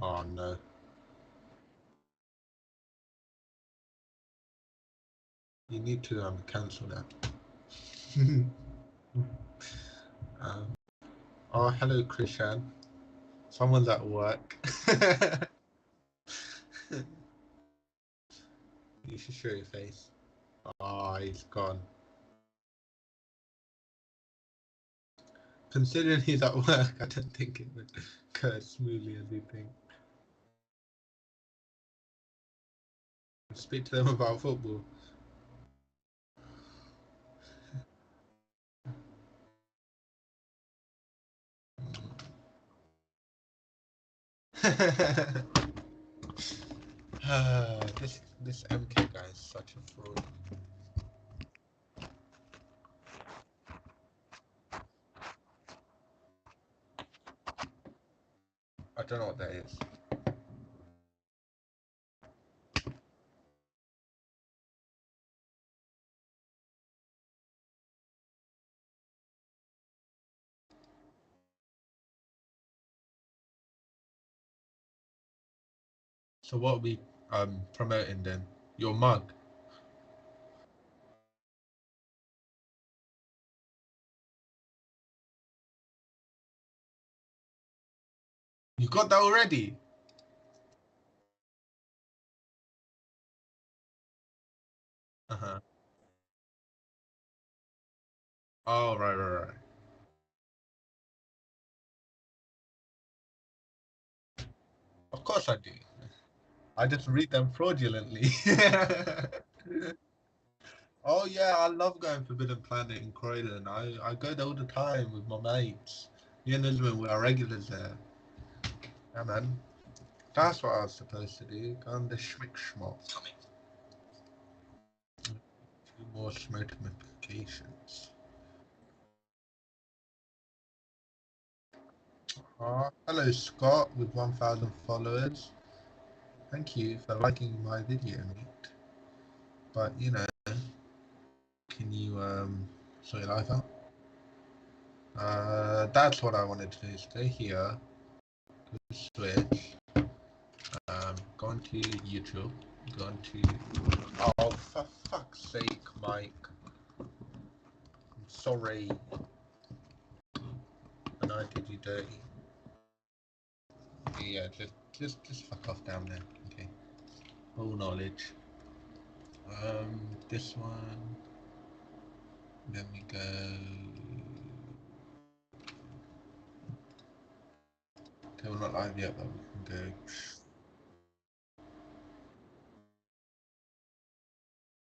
Oh no. You need to cancel that. um, oh, hello, Krishan. Someone's at work. You should show your face. Oh, he's gone. Considering he's at work, I don't think it would go as smoothly as you think. Speak to them about football. This MK guy is such a fraud. I don't know what that is. So what are we promoting then? Your mug. You got that already? Uh-huh. Oh, right. Of course I do. I just read them fraudulently. Oh yeah, I love going Forbidden Planet in Croydon. I go there all the time with my mates. Me and Elizabeth, we are regulars there. Yeah, man. That's what I was supposed to do. Go on the schmick schmock. Two more notifications. Hello, Scott, with 1,000 followers. Thank you for liking my video, mate. But you know, can you sort your life out? That's what I wanted to do. Stay here, switch, go on to YouTube, go on to. Oh, for fuck's sake, Mike. I'm sorry. And I did you dirty. Yeah, just fuck off down there. Okay. All knowledge. This one. Then we go. Okay, we're not live yet, but we can go.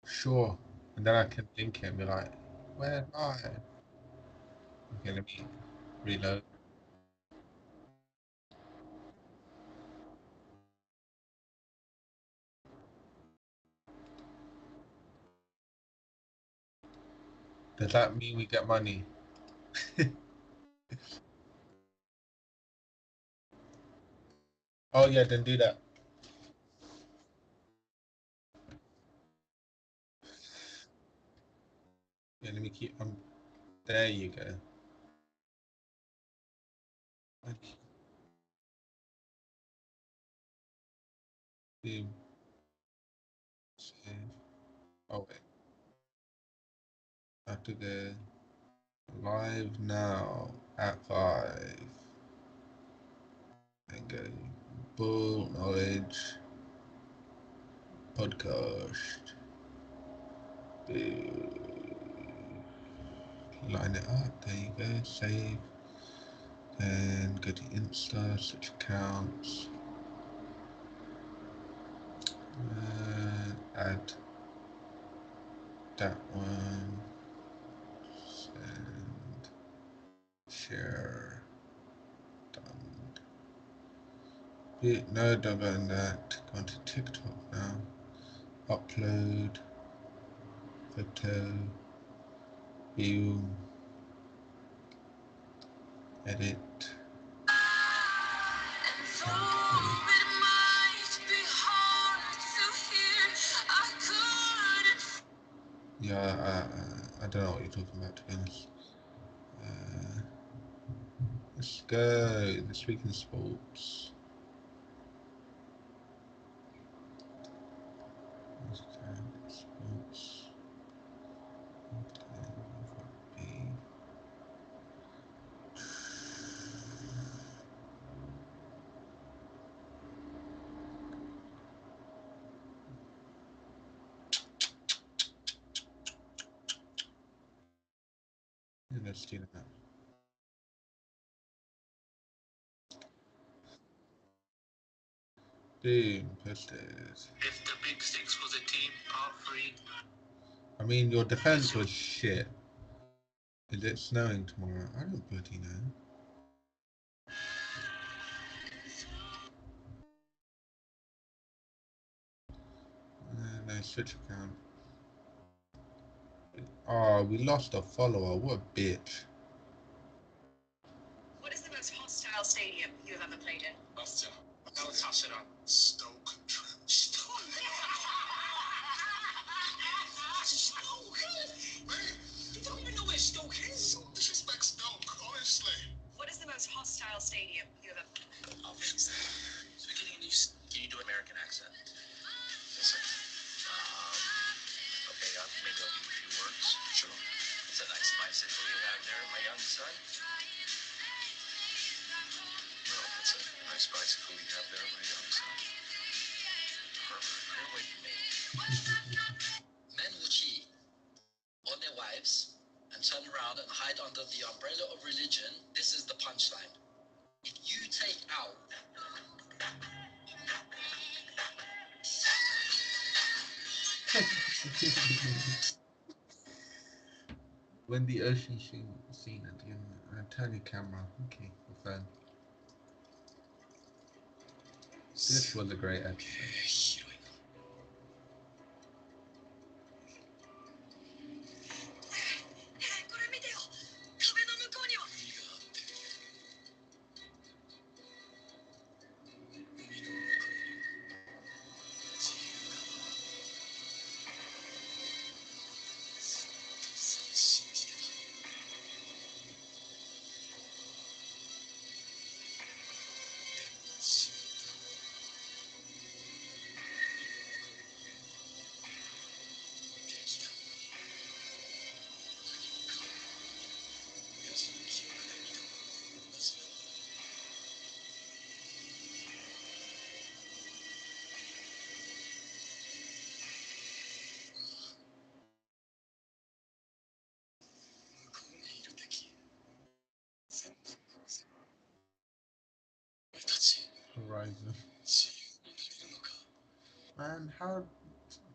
Sure. And then I can link it and be like, where live? Okay, let me reload. Does that mean we get money? Oh yeah, then do that. Yeah, let me keep. There you go. Okay. Save. Oh wait, I have to go live now at 5. And go Bull Knowledge Podcast. Line it up. There you go. Save. Then go to Insta, switch accounts. Add that one. Send. Share. Done. No, don't go in that. Go on to TikTok now. Upload. Photo. View. Edit. Yeah, I don't know what you're talking about, to be honest. Let's go. This week in sports. Let's do that. Boom, posters. If the Big Six was a team, part 3. I mean, your defense was shit. Is it snowing tomorrow? I don't bloody know. No, switch account. Oh, we lost a follower. What a bitch. What is the most hostile stadium you have ever played in? Bastia. Galatasaray. Stoke. Stoke. Mate, you don't even know where Stoke is. Don't disrespect Stoke, honestly. What is the most hostile stadium you have ever? Obviously. So can you do an American accent? Yes, sir. Okay, maybe I'll give you a few words. Sure. It's a nice bicycle you have there, my young son. No, it's a nice bicycle you have there, my young son. Perfect. Get away from me. Men will cheat on their wives and turn around and hide under the umbrella of religion. This is the punchline. If you take out When the ocean scene at the end, turn your camera. Okay, for fun. This was a great episode. Horizon. Man, how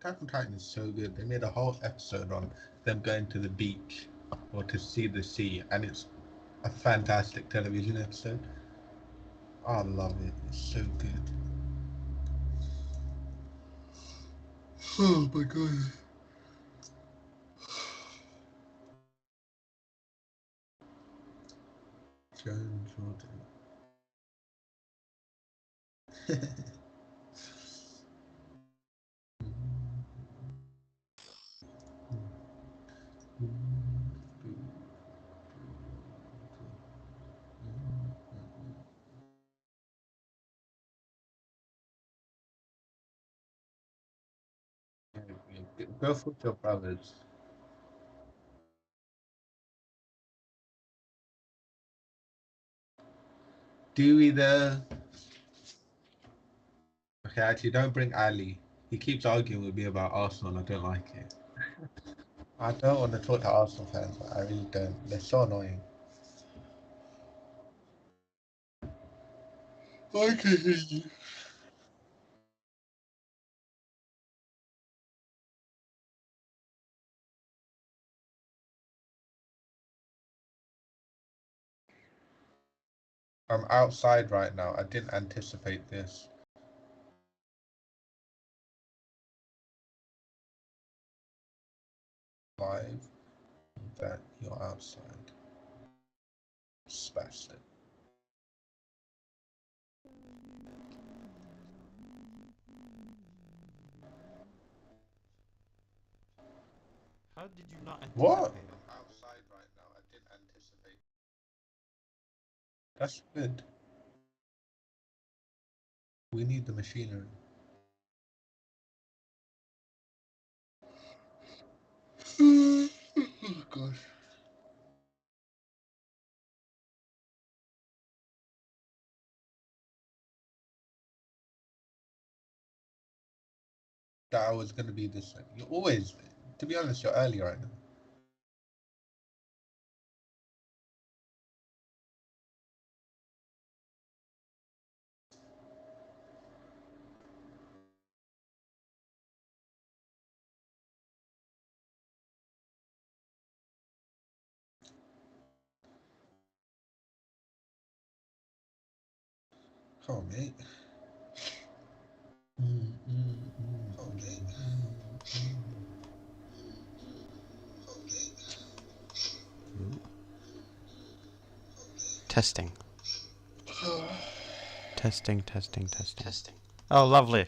Attack on Titan is so good. They made a whole episode on them going to the beach or to see the sea, and it's a fantastic television episode. I love it. It's so good. Oh my god. Jones Jordan. Go for your brothers. Dewey there. Okay, actually, don't bring Ali. He keeps arguing with me about Arsenal. I don't like it. I don't want to talk to Arsenal fans. I really don't. They're so annoying. I can hear you. I'm outside right now. I didn't anticipate this. Live that you're outside. Spastic. How did you not anticipate What? it? I'm outside right now. I didn't anticipate. That's good. We need the machinery. Oh gosh. That I was gonna be this. You're always, to be honest, you're early right now. Come on, mate. Okay. Testing. Testing. Oh, lovely.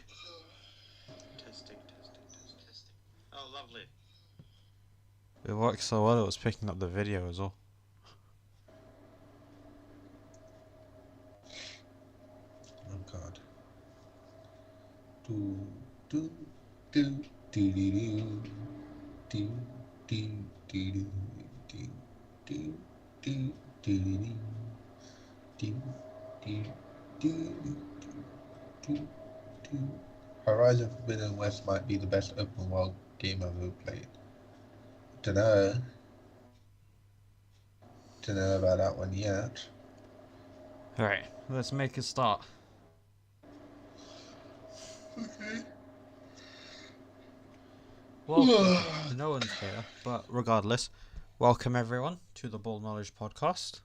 Testing. Oh, lovely. It worked so well, it was picking up the video as well. Oh God. Do do do do do do do do do do do do do do do do do do. Horizon Forbidden West might be the best open world game I've ever played. Dunno about that one yet. Alright, let's make a start. Okay. Well, no one's here, but regardless, welcome everyone to the Ball Knowledge Podcast.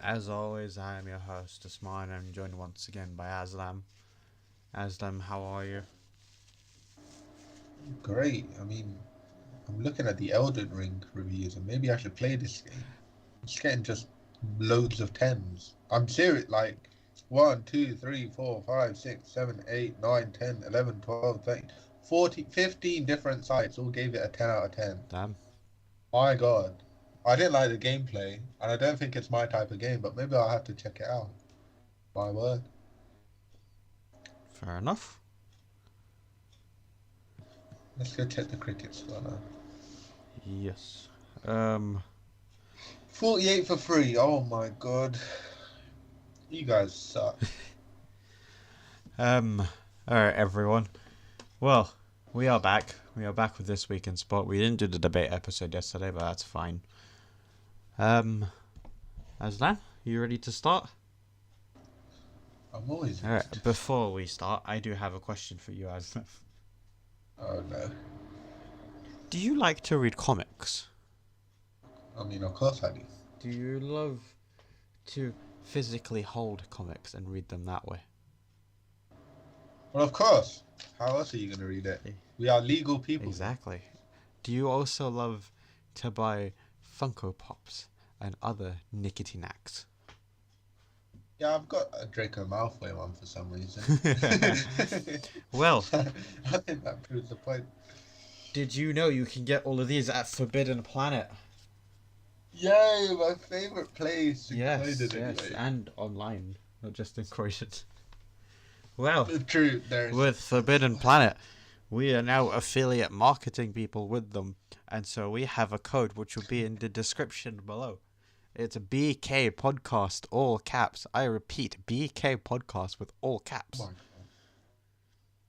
As always, I am your host, Asman, and I'm joined once again by Aslam. Aslam, how are you? Great. I mean, I'm looking at the Elden Ring reviews, and maybe I should play this game. It's getting just loads of 10s. I'm serious, like 1, 2, 3, 4, 5, 6, 7, 8, 9, 10, 11, 12, 13, 14, 15 different sites all gave it a 10 out of 10. Damn. My God. I didn't like the gameplay, and I don't think it's my type of game, but maybe I'll have to check it out. My word. Fair enough. Let's go check the cricket score now. Yes. 48 for free. Oh my God. You guys suck. Alright everyone. Well, we are back. We are back with This Week in Sport. We didn't do the debate episode yesterday, but that's fine. Aslan, you ready to start? I'm always Alright, before we start, I do have a question for you, Aslan. Oh no. Do you like to read comics? I mean, of course I do. Do you love to physically hold comics and read them that way? Well, of course. How else are you going to read it? We are legal people. Exactly. Do you also love to buy Funko Pops and other nicotine knacks? Yeah, I've got a Draco Malfoy one for some reason. Well, I think that proves the point. did you know you can get all of these at Forbidden Planet? Yay, my favourite place. Yes, and online, not just in Croatian. Well, True, there's... with Forbidden Planet, we are now affiliate marketing people with them, and so we have a code which will be in the description below. It's a BK Podcast, all caps. I repeat, BK Podcast with all caps. Oh my God.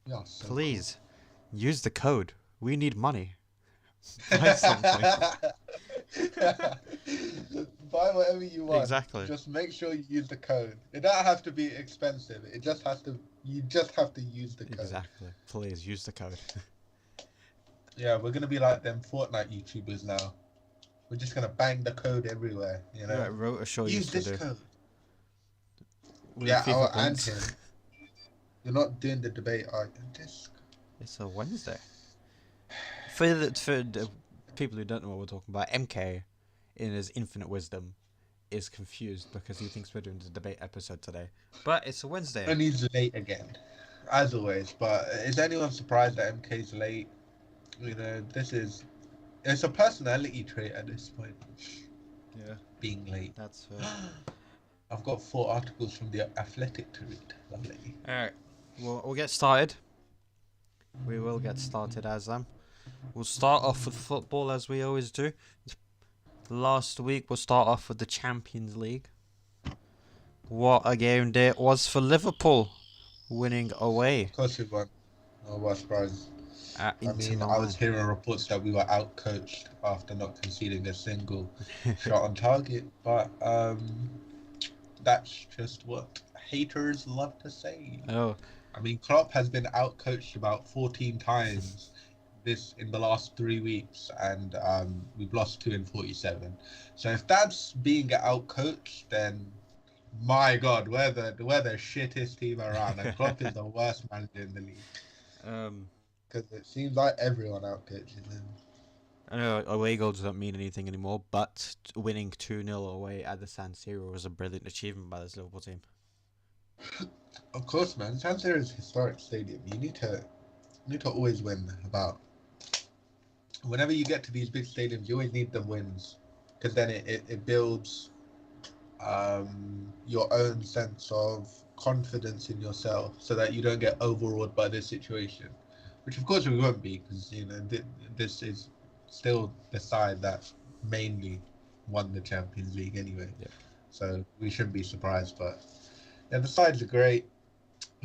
Yeah, so Please, use the code. We need money. Buy something. Buy whatever you want. Exactly. Just make sure you use the code. It doesn't have to be expensive. It just has to. You just have to use the code. Exactly. Please use the code. Yeah, we're gonna be like them Fortnite YouTubers now. We're just gonna bang the code everywhere. You know. Yeah, Rota Show Use used to this do. code. With Yeah, FIFA and points. him. You're not doing the debate, are you? This. It's a Wednesday. For the people who don't know what we're talking about, MK, in his infinite wisdom, is confused because he thinks we're doing the debate episode today. But it's a Wednesday. And he's late again, as always. But is anyone surprised that MK's late? You know, it's a personality trait at this point. Yeah, Being late. that's I've got 4 articles from The Athletic to read. Lovely. Alright, we'll get started. We will get started, Aslam. We'll start off with football as we always do. Last week we'll start off with the Champions League. What a game day it was for Liverpool, winning away Of course we won. Oh, what a surprise. at I Inter mean, I Milan. was hearing reports that we were outcoached after not conceding a single shot on target. But that's just what haters love to say. Oh, I mean, Klopp has been outcoached about 14 times in the last 3 weeks, and we've lost 2 in 47. So if that's being outcoached, then My God, we're the shittest team around, and Klopp is the worst manager in the league Um, because it seems like everyone outcoaches him. I know away goals don't mean anything anymore, but winning 2-0 away at the San Siro was a brilliant achievement by this Liverpool team. Of course, man. San Siro is a historic stadium. You need to always win. About whenever you get to these big stadiums, you always need them wins because then it builds your own sense of confidence in yourself so that you don't get overawed by this situation, which of course we won't be because this is still the side that mainly won the Champions League anyway. Yep. So we shouldn't be surprised. But yeah, the sides are great.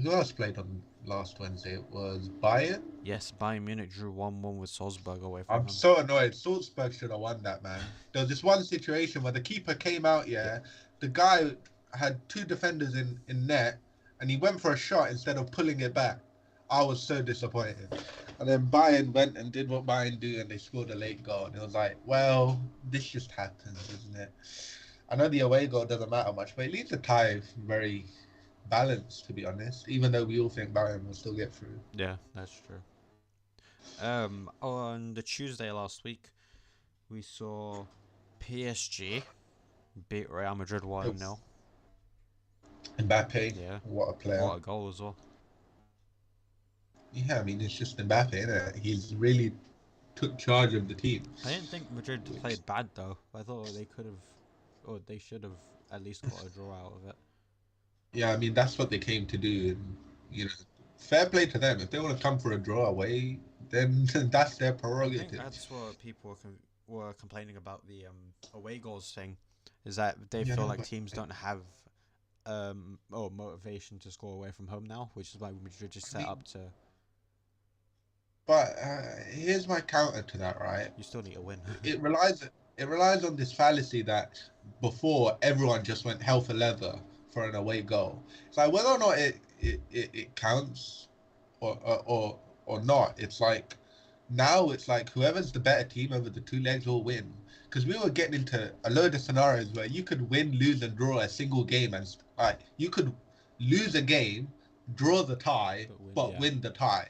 Who else played on last Wednesday? It was Bayern. Yes, Bayern Munich drew 1-1 with Salzburg away from I'm home. so annoyed. Salzburg should have won that, man. There was this one situation where the keeper came out, the guy had two defenders in net, and he went for a shot instead of pulling it back. I was so disappointed. And then Bayern went and did what Bayern do, and they scored a late goal. And it was like, well, this just happens, doesn't it? I know the away goal doesn't matter much, but it leaves the tie very balanced, to be honest, even though we all think Bayern will still get through. Yeah, that's true. On the Tuesday last week, we saw PSG beat Real Madrid 1-0. Mbappe, Yeah. what a player. What a goal as well. Yeah, I mean, it's just Mbappe, innit? He's really took charge of the team. I didn't think Madrid played bad though. I thought they could have, or they should have at least got a draw out of it. Yeah, I mean, that's what they came to do. And, fair play to them. If they want to come for a draw away, then that's their I prerogative. think that's what people were complaining about the away goals thing, is that they feel like teams don't have motivation to score away from home now, which is why Madrid just set up to. But here's my counter to that, right? You still need to win. It relies on this fallacy that before everyone just went hell for leather for an away goal. It's like whether or not it counts or not. It's like now it's like whoever's the better team over the two legs will win. Because we were getting into a load of scenarios where you could win, lose, and draw a single game, and like you could lose a game, draw the tie, but win the tie.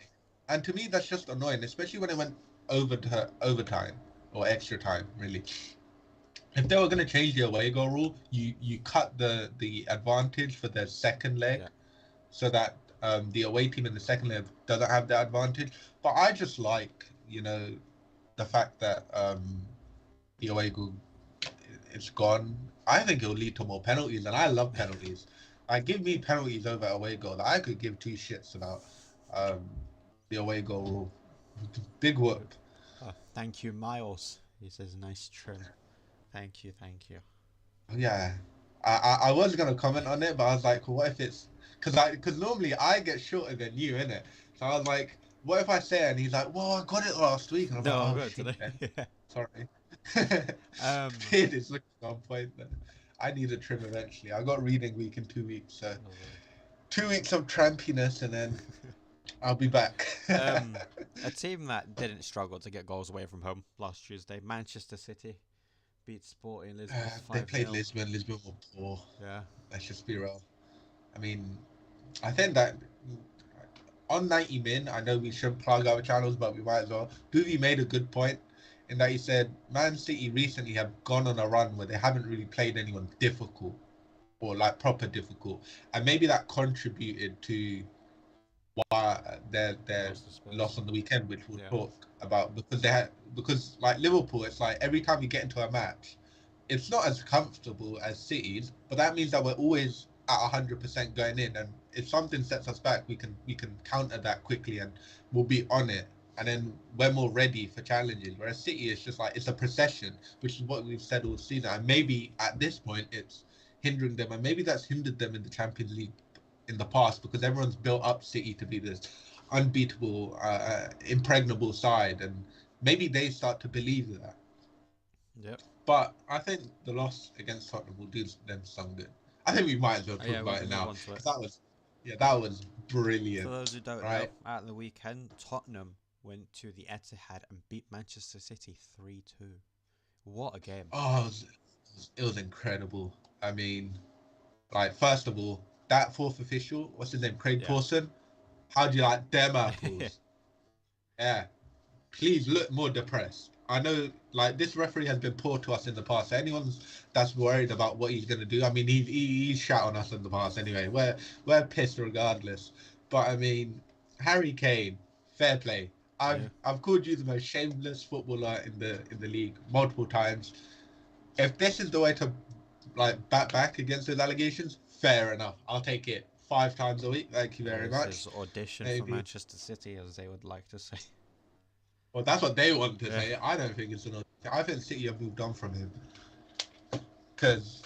And to me, that's just annoying, especially when it went overtime or extra time. Really, if they were going to change the away goal rule, you cut the advantage for the second leg, so that the away team in the second leg doesn't have that advantage. But I just like the fact that the away goal it's gone. I think it'll lead to more penalties, and I love penalties. Give me penalties over away goal. I could give two shits about the away goal rule. Big whoop. Oh, thank you, Miles. He says, nice trim. Thank you. Yeah. I was going to comment on it, but I was like, what if it's... Because normally I get shorter than you, innit? So I was like, what if I say it? And he's like, well, I got it last week. And I'm no, like, I got it today. Yeah. Sorry. Beard is looking on point then. I need a trim eventually. I got reading week in 2 weeks, so 2 weeks of trampiness and then I'll be back. A team that didn't struggle to get goals away from home last Tuesday, Manchester City beat Sporting Lisbon 5-0. They played Lisbon. Lisbon were poor. Yeah. Let's just be real. I mean, I think that on 90 Min, I know we shouldn't plug our channels, but we might as well. Boovie made a good point in that he said Man City recently have gone on a run where they haven't really played anyone difficult or like proper difficult, and maybe that contributed to why their loss on the weekend, which we'll talk about, because like Liverpool, it's like every time we get into a match, it's not as comfortable as City's, but that means that we're always at 100% going in, and if something sets us back, we can counter that quickly and we'll be on it, and then we're more ready for challenges. Whereas City is just like it's a procession, which is what we've said all season, and maybe at this point it's hindering them, and maybe that's hindered them in the Champions League in the past because everyone's built up City to be this unbeatable, impregnable side, and maybe they start to believe that. Yep. But I think the loss against Tottenham will do them some good. I think we might as well talk about it now. That was brilliant. For those who don't know, at the weekend, Tottenham went to the Etihad and beat Manchester City 3-2. What a game! Oh, it was incredible. I mean, Like, first of all, that fourth official, what's his name, Craig Yeah. Pawson? How do you like them apples? Yeah. Please look more depressed. I know, like, this referee has been poor to us in the past. So anyone that's worried about what he's going to do, I mean, he's shat on us in the past anyway. We're pissed regardless. But I mean, Harry Kane, fair play. I've called you the most shameless footballer in the league multiple times. If this is the way to like bat back against those allegations, fair enough. I'll take it 5 times a week. Thank you very much. This is audition for Maybe. Manchester City, as they would like to say. Well, that's what they want to Yeah. say. I don't think it's an. I think City have moved on from him. Because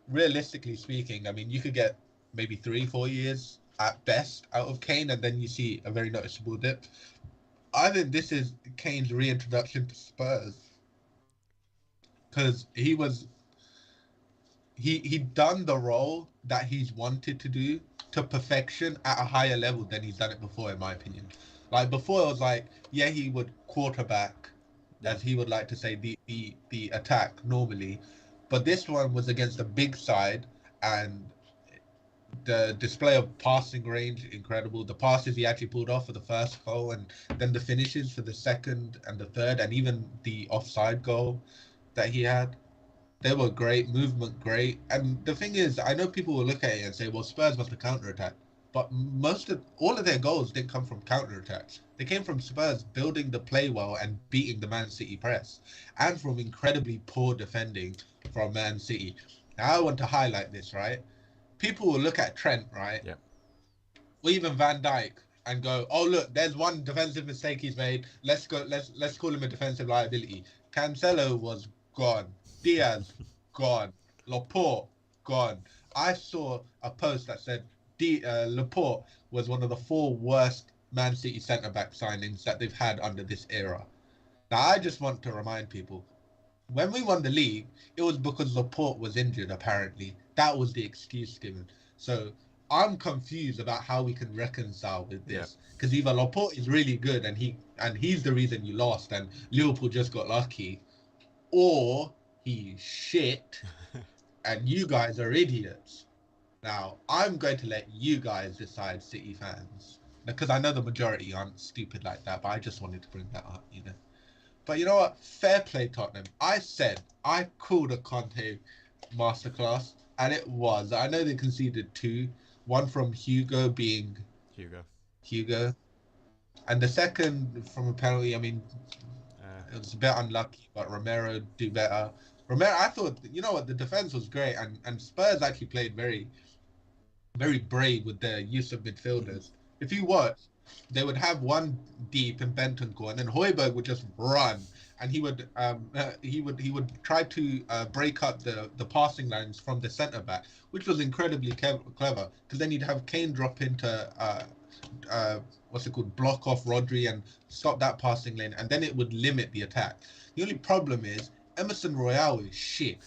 realistically speaking, I mean, you could get maybe 3-4 years at best out of Kane, and then you see a very noticeable dip. I think this is Kane's reintroduction to Spurs. Because he'd done the role that he's wanted to do to perfection at a higher level than he's done it before, in my opinion. Like before, it was like, yeah, he would quarterback, as he would like to say, the attack normally, but this one was against a big side, and the display of passing range incredible. The passes he actually pulled off for the first goal, and then the finishes for the second and the third, and even the offside goal that he had. They were great, movement great. And the thing is, I know people will look at it and say, well, Spurs must have counter-attacked. But all of their goals didn't come from counter-attacks. They came from Spurs building the play well and beating the Man City press. And from incredibly poor defending from Man City. Now, I want to highlight this, right? People will look at Trent, right? Yeah. Or even Van Dijk and go, oh, look, there's one defensive mistake he's made. Let's call him a defensive liability. Cancelo was gone. Diaz, gone. Laporte, gone. I saw a post that said Laporte was one of the 4 worst Man City centre-back signings that they've had under this era. Now, I just want to remind people, when we won the league, it was because Laporte was injured, apparently. That was the excuse given. So I'm confused about how we can reconcile with this. Because either Laporte is really good and he's the reason you lost and Liverpool just got lucky, or he's shit and you guys are idiots. Now, I'm going to let you guys decide, City fans, because I know the majority aren't stupid like that, but I just wanted to bring that up, you know. But you know what? Fair play, Tottenham. I called a Conte masterclass, and it was. I know they conceded 2, one from Hugo being Hugo, and the second from a penalty. I mean, it was a bit unlucky, but Romero do better. I thought, you know what, the defense was great, and Spurs actually played very, very brave with their use of midfielders. If you watch, they would have one deep in Bentancur, and then Højbjerg would just run, and he would try to break up the passing lines from the centre back, which was incredibly clever, because then you'd have Kane drop into block off Rodri and stop that passing lane, and then it would limit the attack. The only problem is Emerson Royale is shit.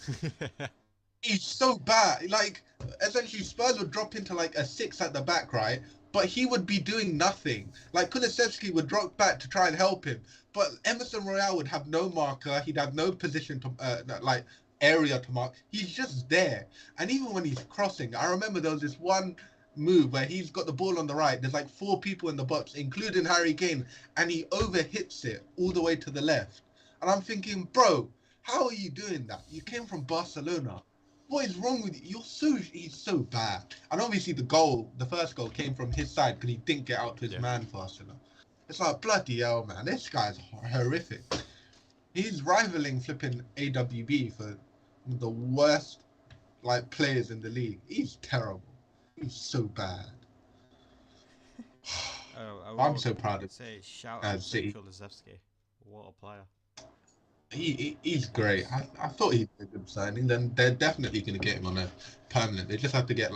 He's so bad. Like, essentially, Spurs would drop into like a 6 at the back, right? But he would be doing nothing. Like, Kulusevski would drop back to try and help him, but Emerson Royale would have no marker. He'd have no position to area to mark. He's just there. And even when he's crossing, I remember there was this one move where he's got the ball on the right. There's like 4 people in the box, including Harry Kane, and he overhits it all the way to the left. And I'm thinking, bro, how are you doing that? You came from Barcelona. What is wrong with you? He's so bad. And obviously the first goal came from his side because he didn't get out to his man fast enough. It's like, bloody hell, man. This guy's horrific. He's rivaling flipping AWB for the worst players in the league. He's terrible. He's so bad. I'm so proud of say shout out to Kulusevski. What a player. He's great. I thought he'd be a good signing. Then they're definitely going to get him on a permanent. They just have to get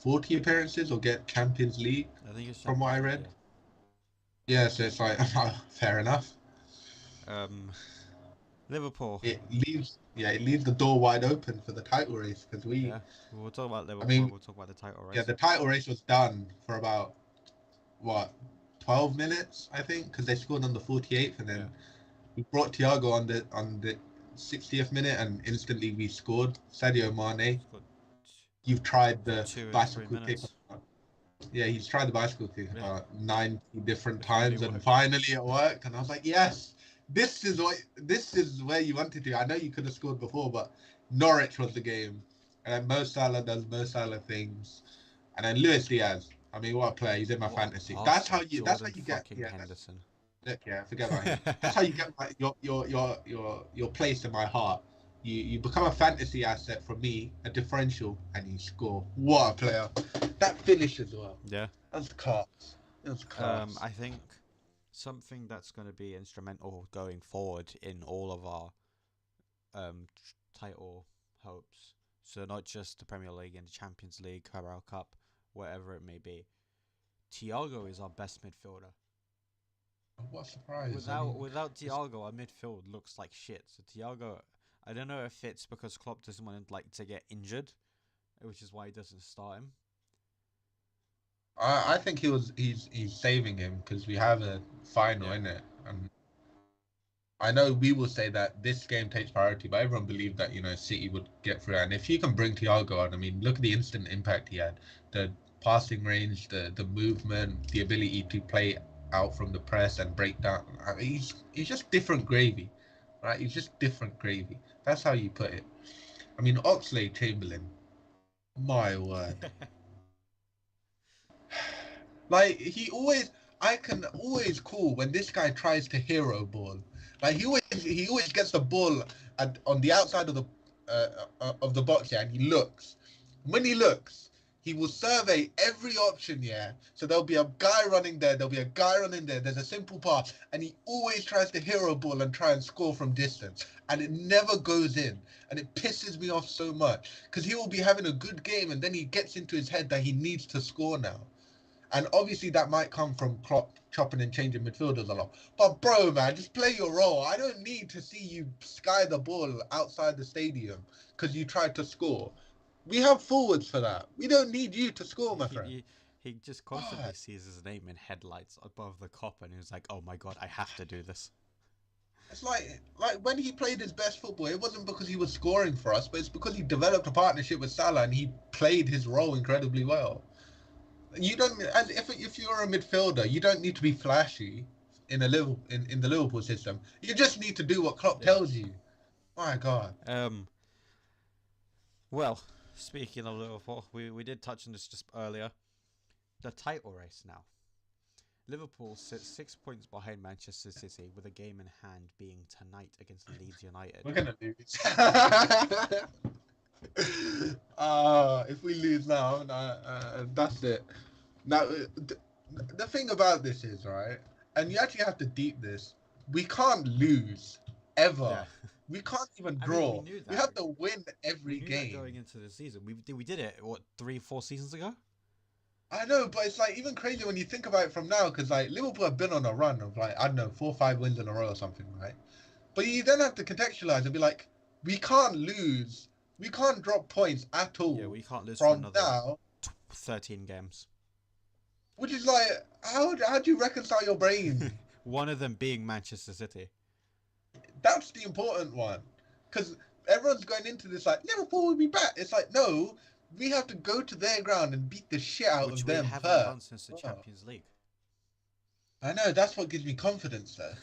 40 appearances or get Champions League. I think it's from what I read. Yeah, so it's fair enough. Liverpool. It leaves the door wide open for the title race because we'll talk about Liverpool. We'll talk about the title race. Yeah, the title race was done for about 12 minutes, I think, because they scored on the 48th, and then we brought Thiago on the 60th minute, and instantly we scored. Sadio Mane. you've tried For the 2 or 3 bicycle kick. minutes. Yeah, he's tried the bicycle kick Yeah. about 90 different It finally times, and worked. finally it worked. And I was like, yes, this is where you wanted to. I know you could have scored before, but Norwich was the game. And then Mo Salah does Mo Salah things, and then Luis Diaz. I mean, what a player! He's in my What a fantasy. pass That's to how you. That's how Jordan you get. fucking Yeah, Henderson. forget about him. That's how you get your place in my heart. You become a fantasy asset for me, a differential, and you score. What a player! That finish as well. Yeah. That's class. That's class. I think something that's going to be instrumental going forward in all of our title hopes. So not just the Premier League and the Champions League, Carabao Cup, whatever it may be. Thiago is our best midfielder. What a surprise! Without Thiago, our midfield looks like shit. So Thiago, I don't know if it's because Klopp doesn't want him to get injured, which is why he doesn't start him. I think he's saving him because we have a final in it, and I know we will say that this game takes priority, but everyone believed that City would get through. And if you can bring Thiago on, I mean, look at the instant impact he had, the passing range, the movement, the ability to play out from the press and break down. I mean, he's just different gravy, right? He's just different gravy. That's how you put it. I mean, Oxlade-Chamberlain, my word. Like I can always call when this guy tries to hero ball. Like he always gets the ball on the outside of the box, yeah, and he looks. When he looks, he will survey every option, yeah. So there'll be a guy running there, there'll be a guy running there. There's a simple pass, and he always tries to hero ball and try and score from distance, and it never goes in, and it pisses me off so much because he will be having a good game, and then he gets into his head that he needs to score now. And obviously that might come from Klopp chopping and changing midfielders a lot. But bro, man, just play your role. I don't need to see you sky the ball outside the stadium because you tried to score. We have forwards for that. We don't need you to score, my friend. He just constantly sees his name in headlights above the cop, and he's like, "Oh my god, I have to do this." It's like when he played his best football, it wasn't because he was scoring for us, but it's because he developed a partnership with Salah and he played his role incredibly well. You don't, as if you're a midfielder, you don't need to be flashy in in the Liverpool system. You just need to do what Klopp tells you. My God. Well, speaking of Liverpool, we did touch on this just earlier. The title race now. Liverpool sits 6 points behind Manchester City with a game in hand being tonight against Leeds United. We're gonna lose. If we lose now, that's it. Now, the thing about this is, right, and you actually have to deep this, we can't lose, ever. Yeah. We can't even I draw. mean, we knew that. We have to win every We knew game. that going into the season. We did it, what, 3-4 seasons ago? I know, but it's like even crazy when you think about it from now, because like Liverpool have been on a run of like, I don't know, 4 or 5 wins in a row or something, right? But you then have to contextualize and be like, we can't lose. We can't drop points at all. Yeah, we can't lose from for another now, 13 games. Which is like, how do you reconcile your brain? One of them being Manchester City. That's the important one. Because everyone's going into this like, Liverpool will be back. It's like, no, we have to go to their ground and beat the shit out Which of we them haven't first. done since the Champions League. I know, that's what gives me confidence though.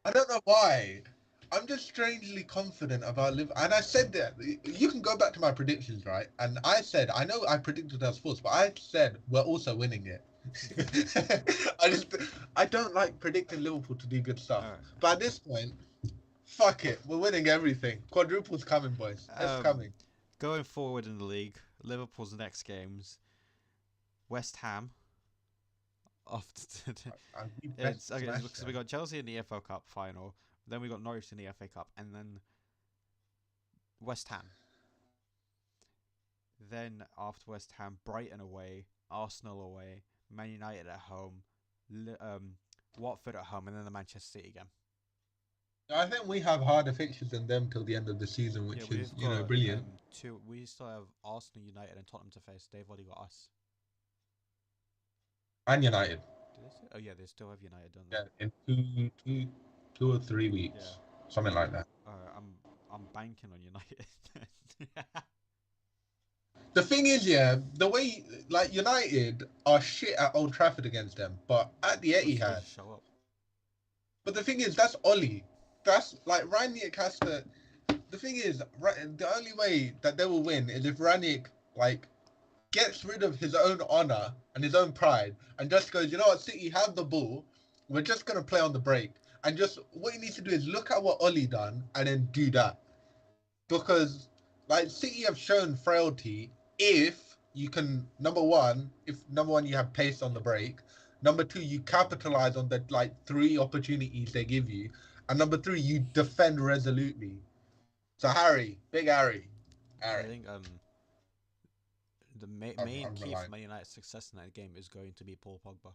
I don't know why. I'm just strangely confident about Liverpool. And I said that, you can go back to my predictions, right? And I said, I know I predicted us first, but I said we're also winning it. I don't like predicting Liverpool to do good stuff. Right. But at this point, fuck it. We're winning everything. Quadruple's coming, boys. It's coming. Going forward in the league, Liverpool's next games, West Ham. Because we got Chelsea in the FA Cup final, then we got Norwich in the FA Cup, and then West Ham. Then after West Ham, Brighton away, Arsenal away, Man United at home, Watford at home, and then the Manchester City game. I think we have harder fixtures than them till the end of the season, which is brilliant. We still have Arsenal, United, and Tottenham to face. They've already got us. And United. Oh yeah, they still have United, don't they? Yeah, in 2 or 3 weeks, something like that. I'm banking on United. The thing is, yeah, the way like United are shit at Old Trafford against them, but at the We're supposed Etihad. to show up. But the thing is, that's Oli. That's like Ranić has to. The thing is, the only way that they will win is if Ranić like gets rid of his own honor and his own pride and just goes, you know what, City have the ball. We're just gonna play on the break, and just what you need to do is look at what Oli done and then do that. Because like City have shown frailty if you can number one you have pace on the break, number two you capitalize on the like three opportunities they give you, and number three you defend resolutely. So Big Harry, I think the main I'm key for relying. Man United's success in that game is going to be Paul Pogba.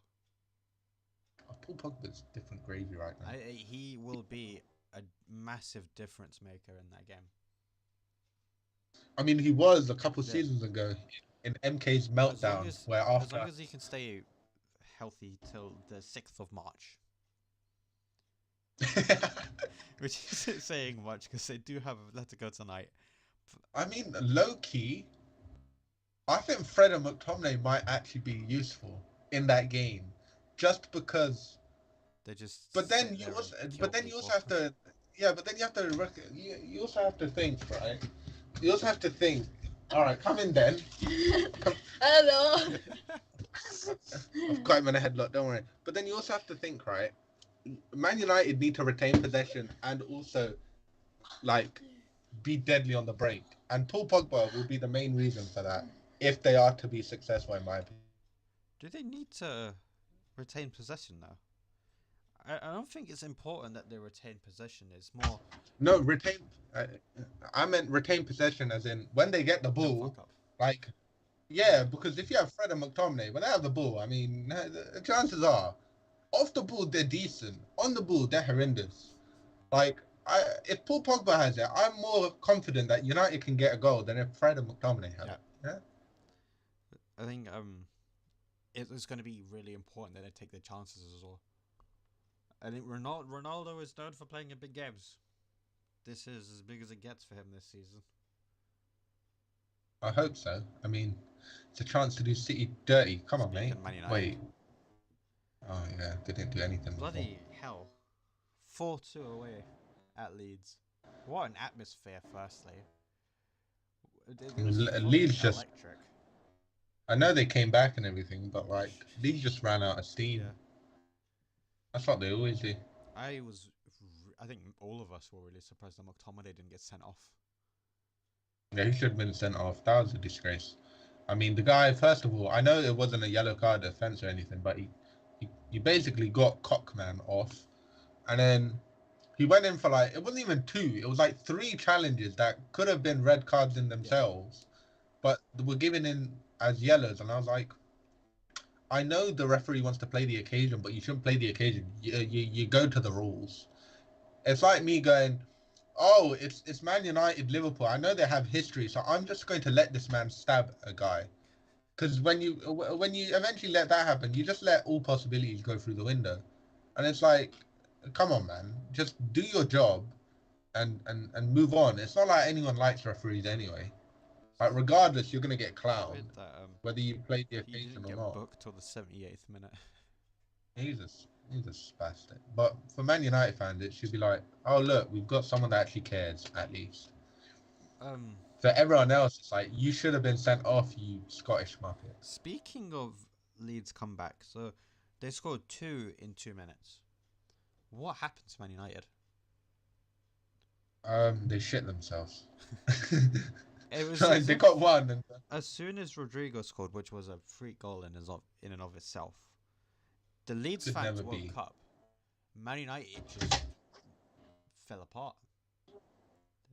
Paul Pogba's different gravy right now. He will be a massive difference maker in that game. I mean, he was a couple Yeah. seasons ago in MK's meltdown, as after long as he can stay healthy till the 6th of March, which isn't saying much because they do have Atletico tonight. I mean, low key, I think Fred and McTominay might actually be useful in that game, just because. They just. But then sit you there also, and kill but then you people. also have to, yeah. But then you have to, you also have to think, right? You also have to think. All right, come in then. Hello. I've got him in a headlock. Don't worry. But then you also have to think, right? Man United need to retain possession and also, like, be deadly on the break. And Paul Pogba will be the main reason for that if they are to be successful, in my opinion. Do they need to retain possession now? I don't think it's important that they retain possession. It's more. No, retain. I meant retain possession as in when they get the don't ball, fuck up. like, yeah, because if you have Fred and McTominay, when they have the ball, I mean, the chances are, off the ball, they're decent. On the ball, they're horrendous. Like, if Paul Pogba has it, I'm more confident that United can get a goal than if Fred and McTominay have it. Yeah? I think it's going to be really important that they take their chances as well. I think Ronaldo is known for playing in big games. This is as big as it gets for him this season. I hope so. I mean, it's a chance to do City dirty. Come on, Speaking mate. of Man United. Wait. Oh, yeah, they didn't do anything Bloody hell. 4-2 away at Leeds. What an atmosphere, firstly. Leeds just... electric. I know they came back and everything, but, like, Leeds just ran out of steam. Yeah. That's what they always do. I think all of us were really surprised that McTominay didn't get sent off. Yeah, he should have been sent off. That was a disgrace. I mean, the guy, first of all, I know it wasn't a yellow card offence or anything, but he basically got Cockman off. And then he went in for, like, it wasn't even 2. It was, like, 3 challenges that could have been red cards in themselves, but were given in as yellows. And I was like, I know the referee wants to play the occasion, but you shouldn't play the occasion. You go to the rules. It's like me going, oh, it's Man United, Liverpool. I know they have history, so I'm just going to let this man stab a guy. Because when you eventually let that happen, you just let all possibilities go through the window. And it's like, come on, man. Just do your job and move on. It's not like anyone likes referees anyway. Like, regardless, you're going to get clowned, whether you play the occasion or not. He didn't get booked till the 78th minute. He's a spastic. But for Man United fans, it should be like, oh, look, we've got someone that actually cares, at least. For everyone else, it's like, you should have been sent off, you Scottish muppet. Speaking of Leeds comeback, so they scored 2 in 2 minutes. What happened to Man United? They shit themselves. It was like, they got one. And... As soon as Rodrigo scored, which was a free goal in and of itself, the Leeds fans woke up. Man United just fell apart.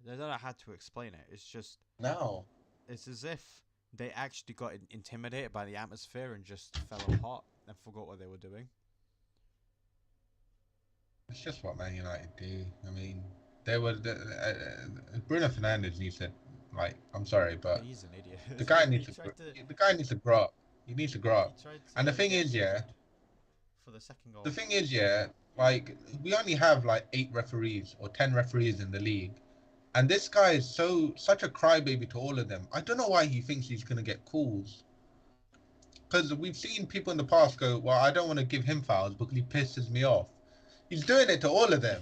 I don't know how to explain it. It's just... No. It's as if they actually got intimidated by the atmosphere and just fell apart and forgot what they were doing. It's just what Man United do. I mean, they were... Bruno Fernandes needs to... Like, I'm sorry, but... He's an idiot. The guy needs to grow up. He needs to grow up. And the thing is, yeah... For the second goal. The thing is, yeah, like, we only have, like, 8 referees or 10 referees in the league. And this guy is such a crybaby to all of them. I don't know why he thinks he's gonna get calls. Because we've seen people in the past go, well, I don't want to give him fouls because he pisses me off. He's doing it to all of them.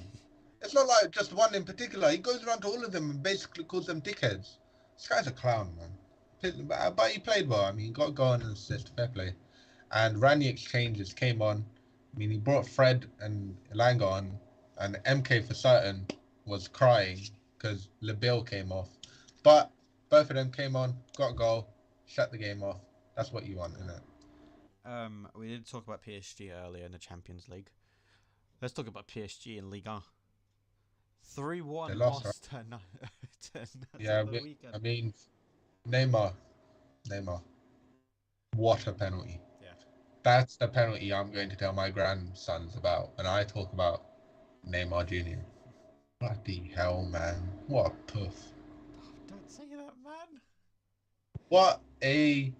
It's not like just one in particular. He goes around to all of them and basically calls them dickheads. This guy's a clown, man. But he played well. I mean, he got a goal and an assist, fair play. And ran the exchanges, came on. I mean, he brought Fred and Elanga on. And MK for certain was crying because Lebil came off. But both of them came on, got a goal, shut the game off. That's what you want, isn't it? We did talk about PSG earlier in the Champions League. Let's talk about PSG in Ligue 1. 3-1 They lost, lost to Yeah, the weekend. I mean, Neymar. What a penalty. Yeah. That's the penalty I'm going to tell my grandsons about when I talk about Neymar Jr. Bloody hell, man. What a puff. Don't say that, man. What a